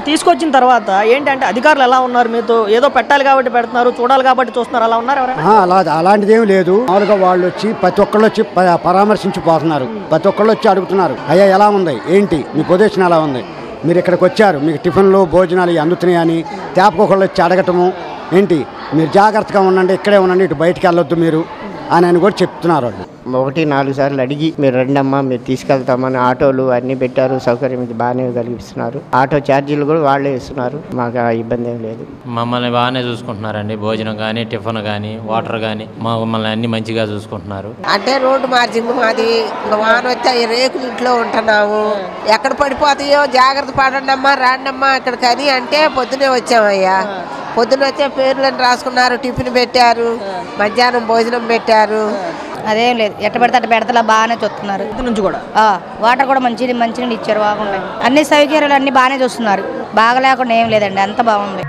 తీసుకొచ్చిన తర్వాత ఏంటంటే అధికారులు ఎలా ఉన్నారు? మీతో ఏదో పెట్టాలి కాబట్టి పెడుతున్నారు, చూడాలి కాబట్టి చూస్తున్నారు, అలా ఉన్నారు ఎవరైనా? అలాంటిది ఏమి లేదు. మామూలుగా వాళ్ళు వచ్చి ప్రతి ఒక్కళ్ళు వచ్చి పరామర్శించిపోతున్నారు. ప్రతి ఒక్కళ్ళు వచ్చి అడుగుతున్నారు, అయ్యా ఎలా ఉంది, ఏంటి మీ పొజిషన్ ఎలా ఉంది, మీరు ఇక్కడికి వచ్చారు, మీకు టిఫిన్లు భోజనాలు అందుతున్నాయని తేపకొకళ్ళు వచ్చి అడగటము ఏంటి, మీరు జాగ్రత్తగా ఉండండి, ఇక్కడే ఉండండి, ఇటు బయటికి వెళ్ళొద్దు మీరు అని కూడా చెప్తున్నారు. వాళ్ళు 1-4 సార్లు అడిగి మీరు రండమ్మా మీరు తీసుకెళ్తామని ఆటోలు అన్నీ పెట్టారు. సౌకర్యం ఇది బాగానే కలిగిస్తున్నారు. ఆటో ఛార్జీలు కూడా వాళ్ళే ఇస్తున్నారు. మాకు ఇబ్బంది ఏం లేదు. మమ్మల్ని బాగానే చూసుకుంటున్నారండి. భోజనం కానీ, టిఫిన్ కానీ, వాటర్ కానీ మమ్మల్ని అన్ని మంచిగా చూసుకుంటున్నారు. అంటే రోడ్డు మార్జింగ్ మాది, వాన వస్తే రేకులు ఇంట్లో ఉంటున్నాము. ఎక్కడ పడిపోతాయో జాగ్రత్త పడండి అమ్మా, రాండమ్మా ఇక్కడికని అంటే పొద్దునే వచ్చామయ్యా. పొద్దున వచ్చే పేర్లను రాసుకున్నారు, టిఫిన్ పెట్టారు, మధ్యాహ్నం భోజనం పెట్టారు. అదేం లేదు, ఎట్ట పెడితే అట్ట పెడతలా బాగానే చూస్తున్నారు. నుంచి కూడా వాటర్ కూడా మంచినీళ్ళు ఇచ్చారు, బాగుంటాయి. అన్ని సౌకర్యాలు అన్ని బాగానే చూస్తున్నారు. బాగా లేకుండా ఏం లేదండి, అంత బాగుంది.